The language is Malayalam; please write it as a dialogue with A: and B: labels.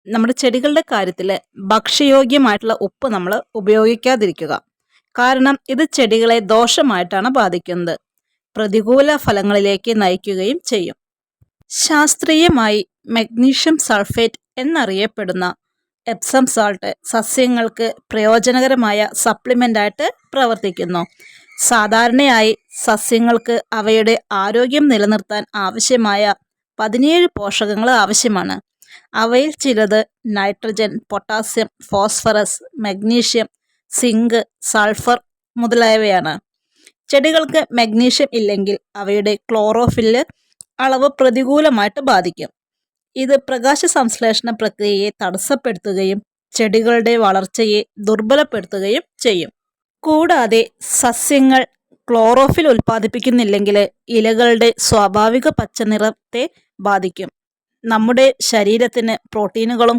A: നമ്മുടെ ചെടികളുടെ കാര്യത്തിൽ ഭക്ഷ്യയോഗ്യമായിട്ടുള്ള ഉപ്പ് നമ്മൾ ഉപയോഗിക്കാതിരിക്കുക. കാരണം ഇത് ചെടികളെ ദോഷമായിട്ടാണ് ബാധിക്കുന്നത്. പ്രതികൂല ഫലങ്ങളിലേക്ക് നയിക്കുകയും ചെയ്യും. ശാസ്ത്രീയമായി മഗ്നീഷ്യം സൾഫേറ്റ് എന്നറിയപ്പെടുന്ന എപ്സം സാൾട്ട് സസ്യങ്ങൾക്ക് പ്രയോജനകരമായ സപ്ലിമെൻ്റായിട്ട് പ്രവർത്തിക്കുന്നു. സാധാരണയായി സസ്യങ്ങൾക്ക് അവയുടെ ആരോഗ്യം നിലനിർത്താൻ ആവശ്യമായ 17 പോഷകങ്ങൾ ആവശ്യമാണ്. അവയിൽ ചിലത് nitrogen, potassium, phosphorus, magnesium, zinc, sulphur മുതലായവയാണ്. ചെടികൾക്ക് മഗ്നീഷ്യം ഇല്ലെങ്കിൽ അവയുടെ ക്ലോറോഫില്ല് അളവ് പ്രതികൂലമായിട്ട് ബാധിക്കും. ഇത് പ്രകാശ സംശ്ലേഷണ പ്രക്രിയയെ തടസ്സപ്പെടുത്തുകയും ചെടികളുടെ വളർച്ചയെ ദുർബലപ്പെടുത്തുകയും ചെയ്യും. കൂടാതെ സസ്യങ്ങൾ ക്ലോറോഫിൽ ഉൽപ്പാദിപ്പിക്കുന്നില്ലെങ്കിൽ ഇലകളുടെ സ്വാഭാവിക പച്ചനിറത്തെ ബാധിക്കും. നമ്മുടെ ശരീരത്തിന് പ്രോട്ടീനുകളും